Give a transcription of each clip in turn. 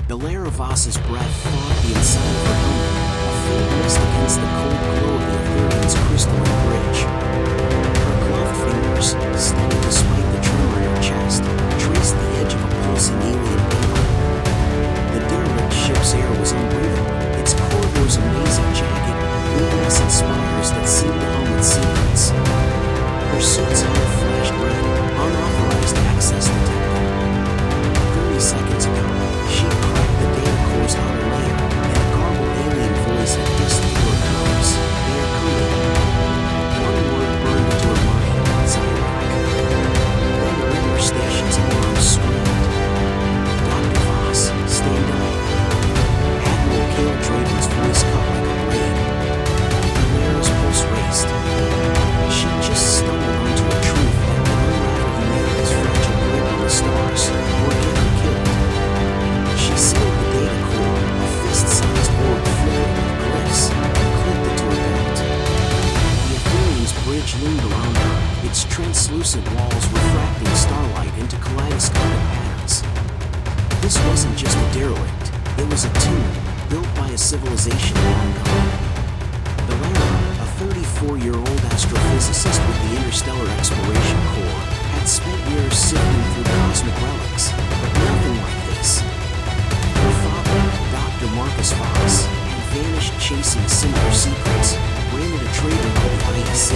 Ilara Voss's breath fogged the inside of her helmet, a faint mist against the cold glow of the Ethereum's crystalline bridge. Her gloved fingers, steady despite the tremor in her chest, traced the edge of a pulsing alien portal. The derelict ship's air was unbreathable, its corridors a maze of jagged, luminescent spires that seemed to hum with secrets. Her suit's HUD flashed red, unauthorized access detected. 30 seconds ago, she cracked the data core's outer layer, and a garbled alien voice had hissed through her comms. They are coming. One word burned into her mind, Zyrak. Then radar station's alarms screamed. Dr. Voss, stand up. Admiral Kale Draven's voice cut like a blade. Ilara's pulse raced. She just stumbled onto a truth that could unravel humanity's fragile grip on the stars, or get her killed. She sealed the data core, a fist-sized orb flickering with glyphs, and clipped it to her belt. The Ethereum's bridge loomed around her, its translucent walls refracting starlight into kaleidoscopic patterns. This wasn't just a derelict, it was a tomb, built by a civilization long gone. Ilara, a 34-year-old astrophysicist with the Interstellar Exploration Corps, had spent years sifting through cosmic relics, but nothing like this. Her father, Dr. Marcus Voss, had vanished chasing similar secrets, branded a traitor by the IEC.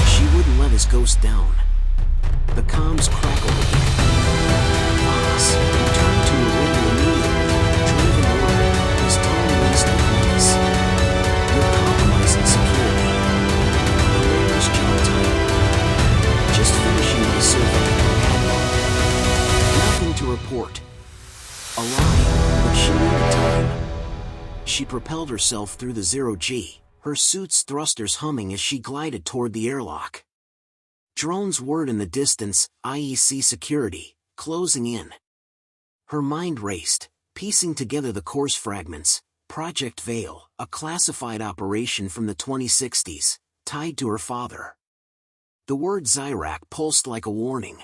She wouldn't let his ghost down. The comms crackled again. Voss returned to her window immediately, driven order, his tone laced with menace. You're compromising security. Ilara's jaw tightened. Just finishing my survey, Admiral. Nothing to report. A lie, but she needed time. She propelled herself through the zero-G, her suit's thrusters humming as she glided toward the airlock. Drones whirred in the distance, IEC security, closing in. Her mind raced, piecing together the course fragments. Project Veil, a classified operation from the 2060s, tied to her father. The word Zyrak pulsed like a warning.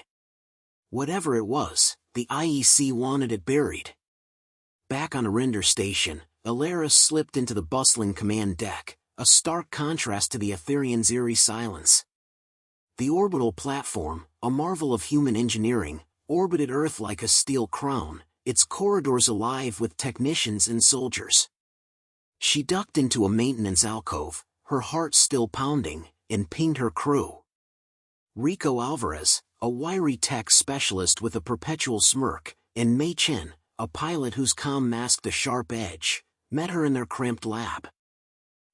Whatever it was, the IEC wanted it buried. Back on a render station, Ilara slipped into the bustling command deck, a stark contrast to the Ethereum's eerie silence. The orbital platform, a marvel of human engineering, orbited Earth like a steel crown, its corridors alive with technicians and soldiers. She ducked into a maintenance alcove, her heart still pounding, and pinged her crew. Rico Alvarez, a wiry tech specialist with a perpetual smirk, and Mei Chen, a pilot whose comm masked a sharp edge, met her in their cramped lab.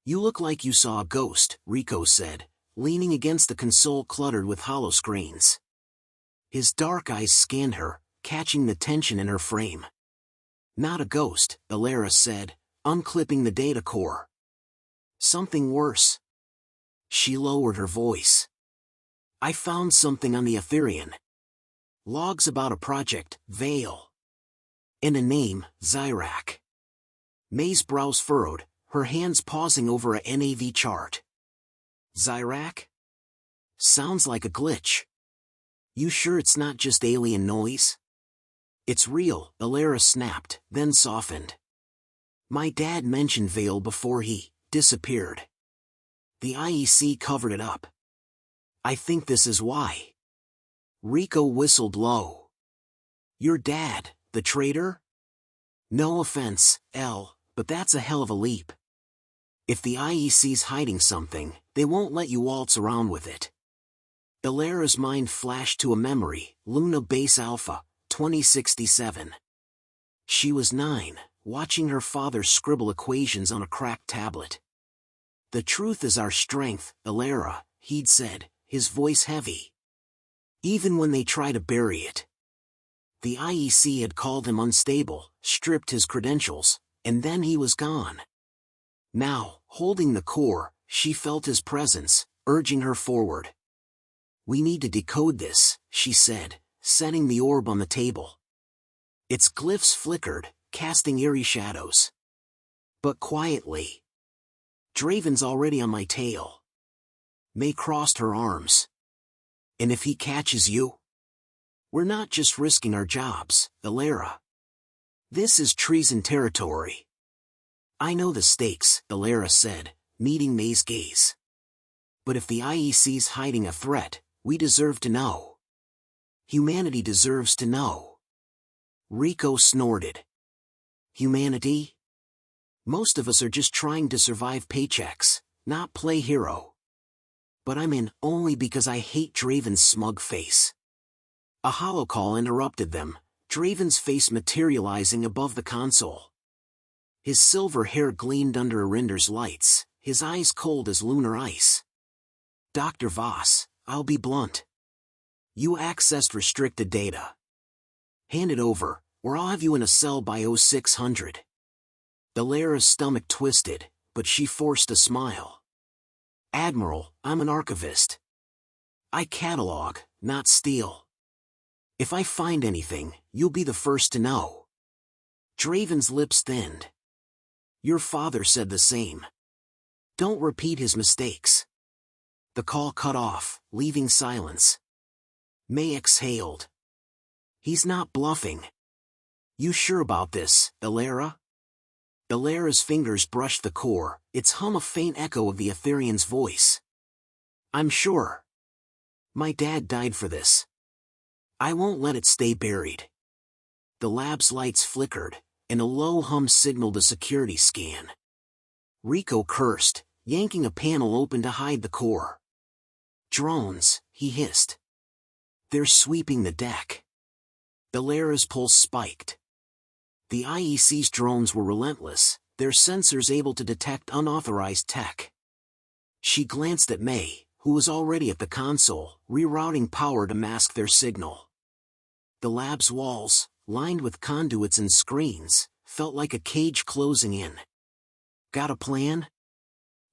"You look like you saw a ghost," Rico said, leaning against the console cluttered with holoscreens. His dark eyes scanned her, catching the tension in her frame. "Not a ghost," Ilara said, unclipping the data core. "Something worse." She lowered her voice. "I found something on the Ethereum. Logs about a project, Veil. And a name, Zyrak." May's brows furrowed, her hands pausing over a NAV chart. "Zyrak? Sounds like a glitch. You sure it's not just alien noise?" "It's real," Ilara snapped, then softened. "My dad mentioned Veil before he disappeared. The IEC covered it up. I think this is why." Rico whistled low. "Your dad, the traitor? No offense, L, but that's a hell of a leap. If the IEC's hiding something, they won't let you waltz around with it." Ilara's mind flashed to a memory, Luna Base Alpha, 2067. She was 9, watching her father scribble equations on a cracked tablet. "The truth is our strength, Ilara," he'd said, his voice heavy. "Even when they try to bury it." The IEC had called him unstable, stripped his credentials, and then he was gone. Now, holding the core, she felt his presence, urging her forward. "We need to decode this," she said, setting the orb on the table. Its glyphs flickered, casting eerie shadows. "But quietly. Draven's already on my tail." May crossed her arms. "And if he catches you?" "We're not just risking our jobs, Ilara. This is treason territory. I know the stakes, Alara said, meeting May's gaze. But if the IEC's hiding a threat, we deserve to know. Humanity deserves to know. Rico snorted. Humanity? Most of us are just trying to survive paychecks, not play hero. But I'm in only because I hate Draven's smug face. A holocall interrupted them, Draven's face materializing above the console. His silver hair gleamed under Arinder's lights, his eyes cold as lunar ice. Dr. Voss, I'll be blunt. You accessed restricted data. Hand it over, or I'll have you in a cell by 0600. Alara's stomach twisted, but she forced a smile. Admiral, I'm an archivist. I catalog, not steal. If I find anything, you'll be the first to know. Draven's lips thinned. Your father said the same. Don't repeat his mistakes. The call cut off, leaving silence. May exhaled. He's not bluffing. You sure about this, Alara? Alara's fingers brushed the core, its hum a faint echo of the Etherian's voice. I'm sure. My dad died for this. I won't let it stay buried. The lab's lights flickered, and a low hum signaled a security scan. Rico cursed, yanking a panel open to hide the core. Drones, he hissed. They're sweeping the deck. Alara's pulse spiked. The IEC's drones were relentless, their sensors able to detect unauthorized tech. She glanced at May, who was already at the console, rerouting power to mask their signal. The lab's walls, lined with conduits and screens, felt like a cage closing in. Got a plan?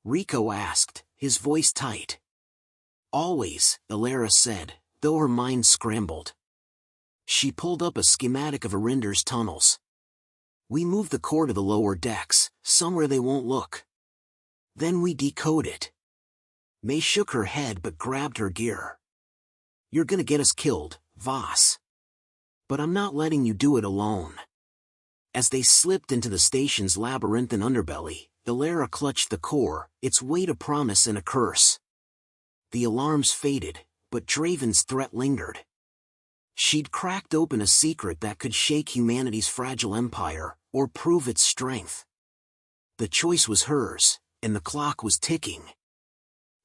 Rico asked, his voice tight. Always, Alara said, though her mind scrambled. She pulled up a schematic of Arinder's tunnels. We move the core to the lower decks, somewhere they won't look. Then we decode it. May shook her head but grabbed her gear. You're gonna get us killed, Voss. But I'm not letting you do it alone. As they slipped into the station's labyrinthine underbelly, Alara clutched the core, its weight a promise and a curse. The alarms faded, but Draven's threat lingered. She'd cracked open a secret that could shake humanity's fragile empire, or prove its strength. The choice was hers, and the clock was ticking.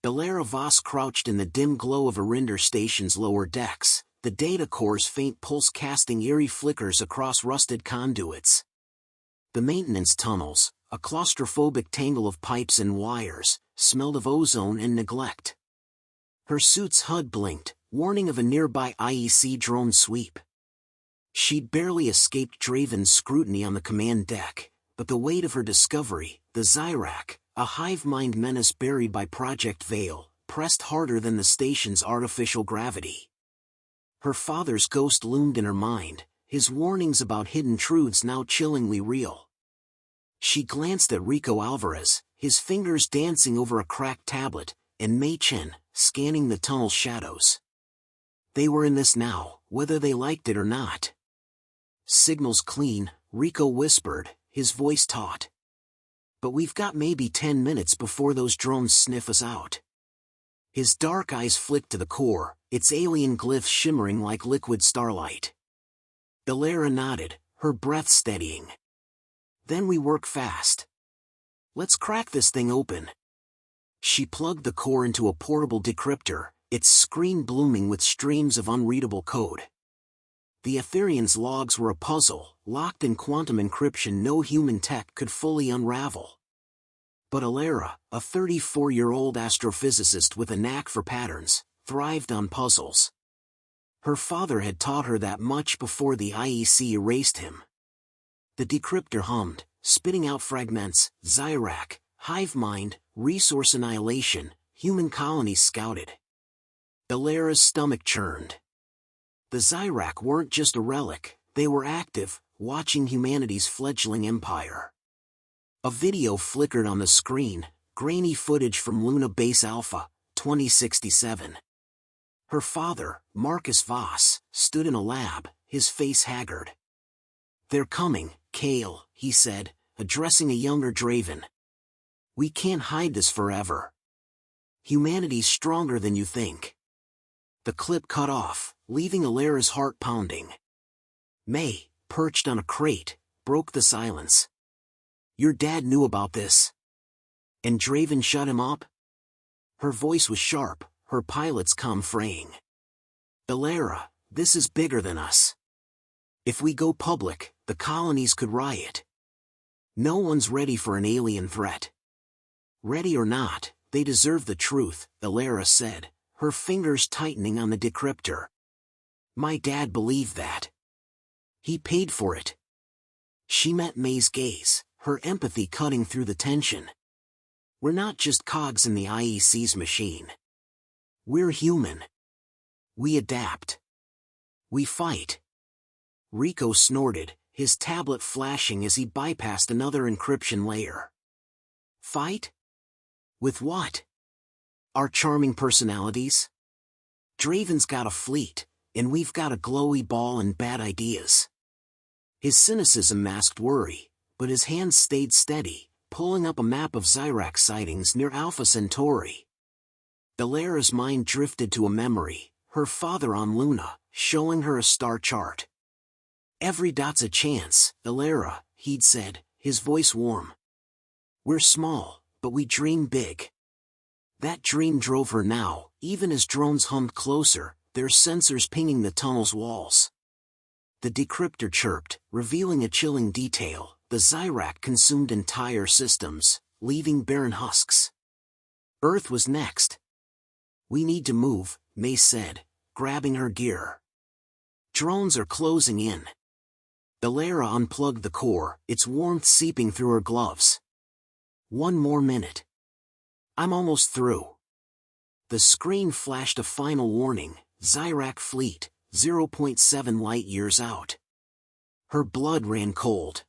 Alara Voss crouched in the dim glow of Arinder Station's lower decks, the data core's faint pulse casting eerie flickers across rusted conduits. The maintenance tunnels, a claustrophobic tangle of pipes and wires, smelled of ozone and neglect. Her suit's HUD blinked, warning of a nearby IEC drone sweep. She'd barely escaped Draven's scrutiny on the command deck, but the weight of her discovery, the Zyrak, a hive-mind menace buried by Project Veil, pressed harder than the station's artificial gravity. Her father's ghost loomed in her mind, his warnings about hidden truths now chillingly real. She glanced at Rico Alvarez, his fingers dancing over a cracked tablet, and Mei Chen, scanning the tunnel's shadows. They were in this now, whether they liked it or not. Signal's clean, Rico whispered, his voice taut. But we've got maybe 10 minutes before those drones sniff us out. His dark eyes flicked to the core, its alien glyphs shimmering like liquid starlight. Alara nodded, her breath steadying. Then we work fast. Let's crack this thing open. She plugged the core into a portable decryptor, its screen blooming with streams of unreadable code. The Etherian's logs were a puzzle, locked in quantum encryption no human tech could fully unravel. But Alara, a 34-year-old astrophysicist with a knack for patterns, thrived on puzzles. Her father had taught her that much before the IEC erased him. The decryptor hummed, spitting out fragments, Zyrak, hive mind, resource annihilation, human colonies scouted. Alara's stomach churned. The Zyrak weren't just a relic, they were active, watching humanity's fledgling empire. A video flickered on the screen, grainy footage from Luna Base Alpha, 2067. Her father, Marcus Voss, stood in a lab, his face haggard. They're coming, Kale, he said, addressing a younger Draven. We can't hide this forever. Humanity's stronger than you think. The clip cut off, leaving Alara's heart pounding. May, perched on a crate, broke the silence. Your dad knew about this. And Draven shut him up? Her voice was sharp, her pilot's calm fraying. Alara, this is bigger than us. If we go public, the colonies could riot. No one's ready for an alien threat. Ready or not, they deserve the truth, Alara said, her fingers tightening on the decryptor. My dad believed that. He paid for it. She met May's gaze, her empathy cutting through the tension. We're not just cogs in the IEC's machine. We're human. We adapt. We fight. Rico snorted, his tablet flashing as he bypassed another encryption layer. Fight? With what? Our charming personalities? Draven's got a fleet, and we've got a glowy ball and bad ideas. His cynicism masked worry, but his hands stayed steady, pulling up a map of Zyrak sightings near Alpha Centauri. Alara's mind drifted to a memory, her father on Luna, showing her a star chart. Every dot's a chance, Alara, he'd said, his voice warm. We're small, but we dream big. That dream drove her now, even as drones hummed closer, their sensors pinging the tunnel's walls. The decryptor chirped, revealing a chilling detail. The Zyrak consumed entire systems, leaving barren husks. Earth was next. We need to move, May said, grabbing her gear. Drones are closing in. Alara unplugged the core, its warmth seeping through her gloves. One more minute. I'm almost through. The screen flashed a final warning, Zyrak fleet, 0.7 light-years out. Her blood ran cold.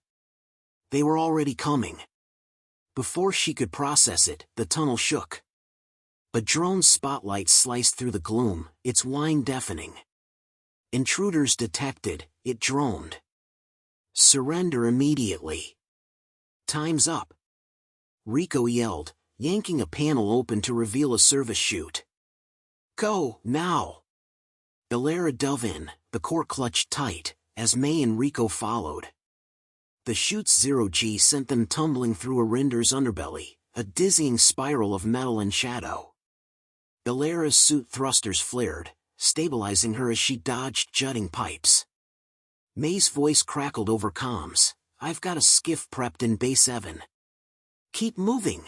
They were already coming. Before she could process it, the tunnel shook. A drone's spotlight sliced through the gloom, its whine deafening. Intruders detected, it droned. Surrender immediately. Time's up. Rico yelled, yanking a panel open to reveal a service chute. Go, now! Alara dove in, the core clutched tight, as May and Rico followed. The chute's 0G sent them tumbling through Arinder's underbelly, a dizzying spiral of metal and shadow. Alara's suit thrusters flared, stabilizing her as she dodged jutting pipes. May's voice crackled over comms. I've got a skiff prepped in Bay 7. Keep moving.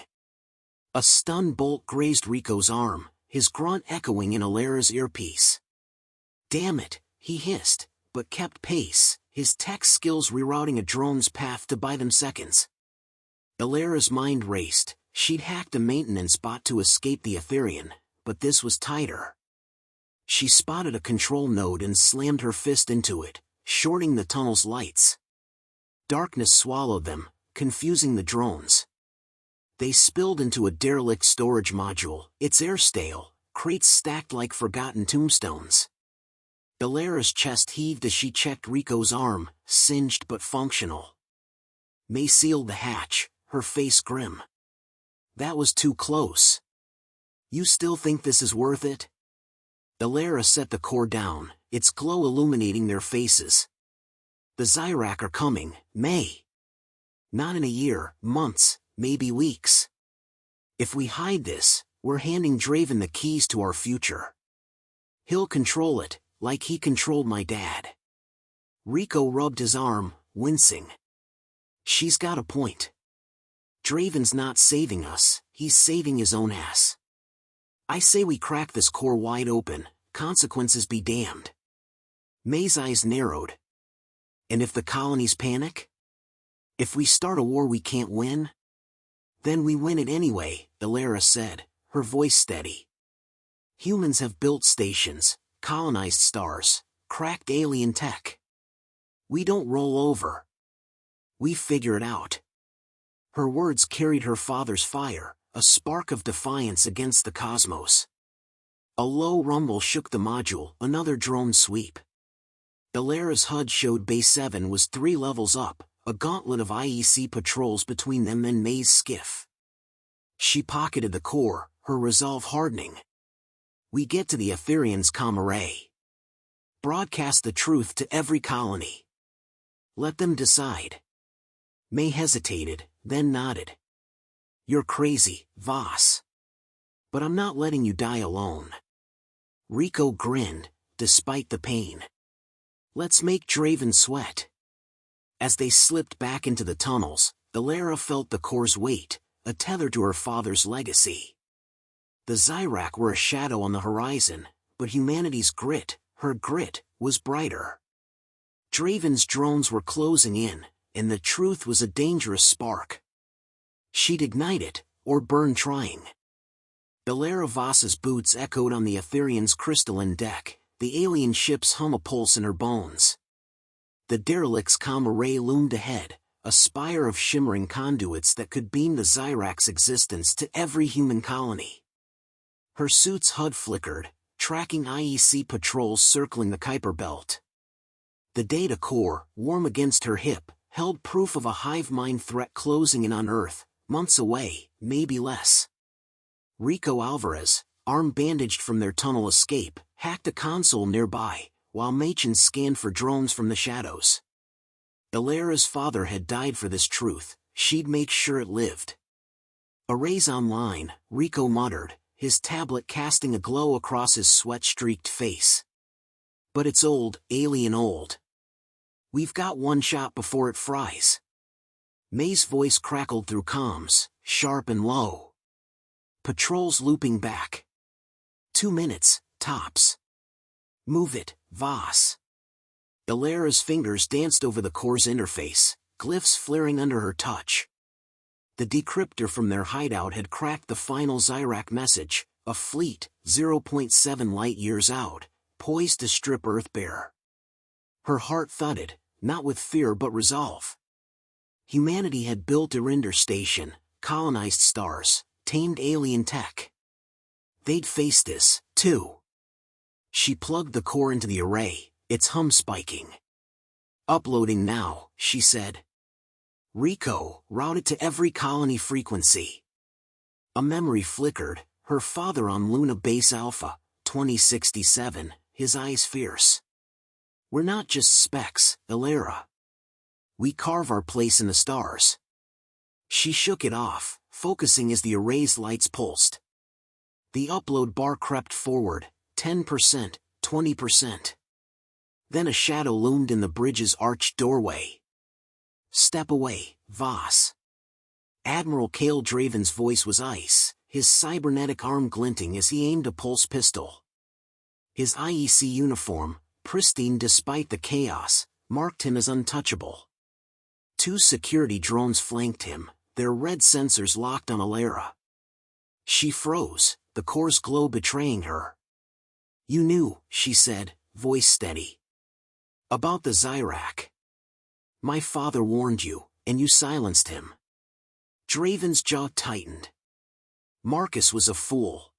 A stun bolt grazed Rico's arm, his grunt echoing in Alara's earpiece. Damn it, he hissed, but kept pace, his tech skills rerouting a drone's path to buy them seconds. Alara's mind raced. She'd hacked a maintenance bot to escape the Etherian, but this was tighter. She spotted a control node and slammed her fist into it, shorting the tunnel's lights. Darkness swallowed them, confusing the drones. They spilled into a derelict storage module, its air stale, crates stacked like forgotten tombstones. Alara's chest heaved as she checked Rico's arm, singed but functional. May sealed the hatch, her face grim. That was too close. You still think this is worth it? Alara set the core down, its glow illuminating their faces. The Zyrak are coming, May. Not in a year, months, maybe weeks. If we hide this, we're handing Draven the keys to our future. He'll control it, like he controlled my dad. Rico rubbed his arm, wincing. She's got a point. Draven's not saving us, he's saving his own ass. I say we crack this core wide open, consequences be damned. May's eyes narrowed. And if the colonies panic? If we start a war we can't win? Then we win it anyway, Alara said, her voice steady. Humans have built stations, colonized stars, cracked alien tech. We don't roll over. We figure it out. Her words carried her father's fire, a spark of defiance against the cosmos. A low rumble shook the module, another drone sweep. Ilara's HUD showed Base 7 was 3 levels up, a gauntlet of IEC patrols between them and May's skiff. She pocketed the core, her resolve hardening. We get to the Aetherians' comrade. Broadcast the truth to every colony. Let them decide. May hesitated, then nodded. You're crazy, Voss. But I'm not letting you die alone. Rico grinned, despite the pain. Let's make Draven sweat. As they slipped back into the tunnels, Ilara felt the core's weight, a tether to her father's legacy. The Zyrak were a shadow on the horizon, but humanity's grit, her grit, was brighter. Draven's drones were closing in, and the truth was a dangerous spark. She'd ignite it, or burn trying. Ilara Voss's boots echoed on the Aetherian's crystalline deck, the alien ship's hum a pulse in her bones. The derelict's comrade loomed ahead, a spire of shimmering conduits that could beam the Zyrak's existence to every human colony. Her suit's HUD flickered, tracking IEC patrols circling the Kuiper belt. The data core, warm against her hip, held proof of a hive mind threat closing in on Earth, months away, maybe less. Rico Alvarez, arm bandaged from their tunnel escape, hacked a console nearby, while Machen scanned for drones from the shadows. Ilara's father had died for this truth, she'd make sure it lived. Arrays online, Rico muttered, his tablet casting a glow across his sweat-streaked face. But it's old, alien old. We've got one shot before it fries. May's voice crackled through comms, sharp and low. Patrols looping back. 2 minutes, tops. Move it, Voss. Ilara's fingers danced over the core's interface, glyphs flaring under her touch. The decryptor from their hideout had cracked the final Zyrak message, a fleet, 0.7 light-years out, poised to strip Earth bare. Her heart thudded, not with fear but resolve. Humanity had built Erinder Station, colonized stars, tamed alien tech. They'd face this, too. She plugged the core into the array, its hum spiking. Uploading now, she said. Rico, route it to every colony frequency. A memory flickered, her father on Luna Base Alpha, 2067, his eyes fierce. We're not just specks, Ilara. We carve our place in the stars. She shook it off, focusing as the array's lights pulsed. The upload bar crept forward, 10%, 20%. Then a shadow loomed in the bridge's arched doorway. Step away, Voss. Admiral Kale Draven's voice was ice, his cybernetic arm glinting as he aimed a pulse pistol. His IEC uniform, pristine despite the chaos, marked him as untouchable. 2 security drones flanked him, their red sensors locked on Ilara. She froze, the core's glow betraying her. You knew, she said, voice steady. About the Zyrak. My father warned you, and you silenced him. Draven's jaw tightened. Marcus was a fool.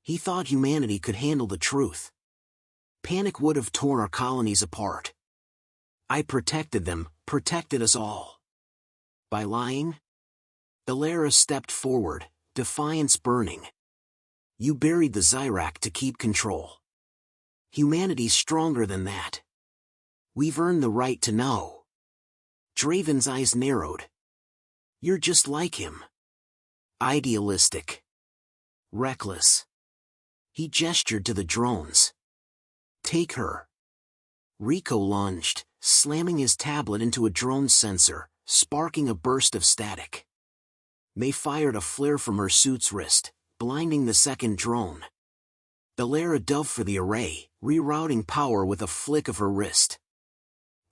He thought humanity could handle the truth. Panic would have torn our colonies apart. I protected them, protected us all. By lying? Ilara stepped forward, defiance burning. You buried the Zyrak to keep control. Humanity's stronger than that. We've earned the right to know. Draven's eyes narrowed. You're just like him. Idealistic. Reckless. He gestured to the drones. Take her. Rico lunged, slamming his tablet into a drone sensor, sparking a burst of static. May fired a flare from her suit's wrist, blinding the second drone. Ilara dove for the array, rerouting power with a flick of her wrist.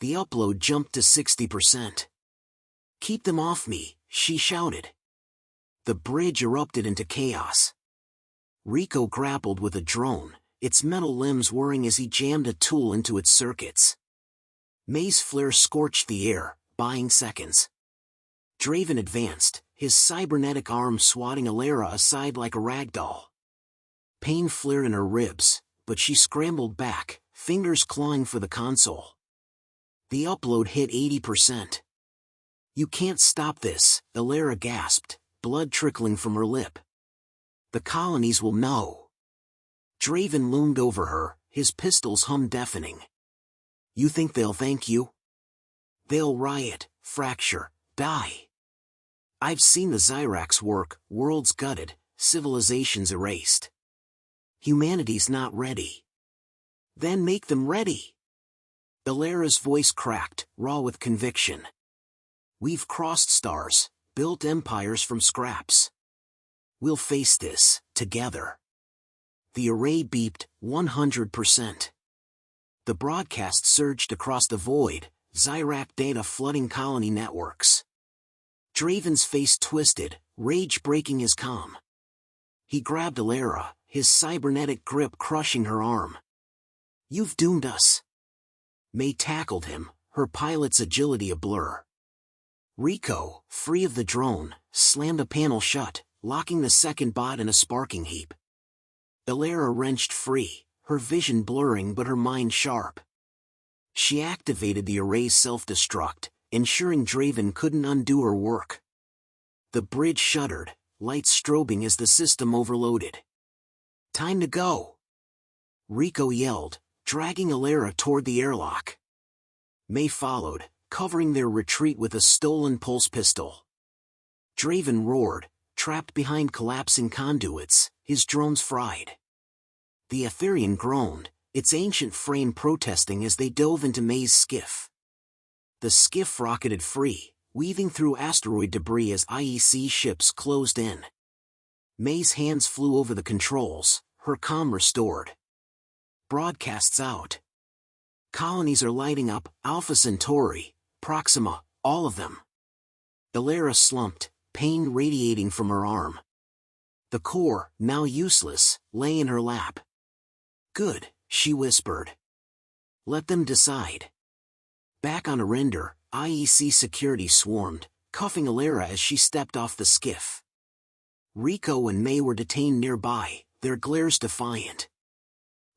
The upload jumped to 60%. Keep them off me, she shouted. The bridge erupted into chaos. Rico grappled with a drone, its metal limbs whirring as he jammed a tool into its circuits. May's flare scorched the air, buying seconds. Draven advanced, his cybernetic arm swatting Ilara aside like a ragdoll. Pain flared in her ribs, but she scrambled back, fingers clawing for the console. The upload hit 80%. "You can't stop this," Elara gasped, blood trickling from her lip. "The colonies will know." Draven loomed over her, his pistols hummed deafening. "You think they'll thank you? They'll riot, fracture, die. I've seen the Zyrax work, worlds gutted, civilizations erased. Humanity's not ready. Then make them ready." Elara's voice cracked, raw with conviction. "We've crossed stars, built empires from scraps. We'll face this, together." The array beeped, 100%. The broadcast surged across the void, Zyrac data flooding colony networks. Draven's face twisted, rage breaking his calm. He grabbed Elara, his cybernetic grip crushing her arm. "You've doomed us." May tackled him, her pilot's agility a blur. Rico, free of the drone, slammed a panel shut, locking the second bot in a sparking heap. Elara wrenched free, her vision blurring but her mind sharp. She activated the array's self-destruct, ensuring Draven couldn't undo her work. The bridge shuddered, lights strobing as the system overloaded. "Time to go!" Rico yelled, dragging Elara toward the airlock. May followed, covering their retreat with a stolen pulse pistol. Draven roared, trapped behind collapsing conduits, his drones fried. The Aetherian groaned, its ancient frame protesting as they dove into May's skiff. The skiff rocketed free, weaving through asteroid debris as IEC ships closed in. May's hands flew over the controls, her calm restored. Broadcasts out. Colonies are lighting up, Alpha Centauri, Proxima, all of them. Elara slumped, pain radiating from her arm. The core, now useless, lay in her lap. "Good," she whispered. "Let them decide." Back on Arender, IEC security swarmed, cuffing Elara as she stepped off the skiff. Rico and May were detained nearby, their glares defiant.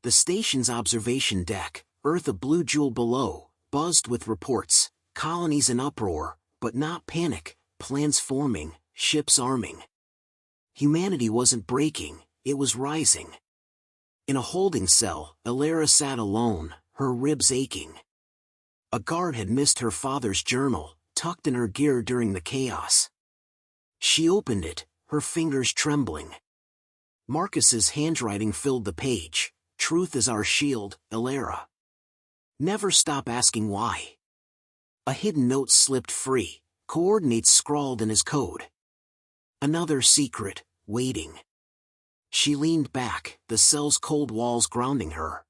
The station's observation deck, Earth a blue jewel below, buzzed with reports, colonies in uproar, but not panic, plans forming, ships arming. Humanity wasn't breaking, it was rising. In a holding cell, Elara sat alone, her ribs aching. A guard had missed her father's journal, tucked in her gear during the chaos. She opened it, her fingers trembling. Marcus's handwriting filled the page. "Truth is our shield, Elara. Never stop asking why." A hidden note slipped free, coordinates scrawled in his code. Another secret, waiting. She leaned back, the cell's cold walls grounding her.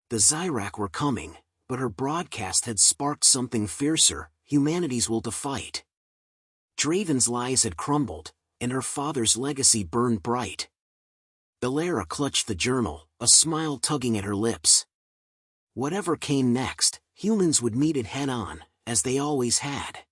The Zyrac were coming, but her broadcast had sparked something fiercer, humanity's will to fight. Draven's lies had crumbled, and her father's legacy burned bright. Elara clutched the journal, a smile tugging at her lips. Whatever came next, humans would meet it head-on, as they always had.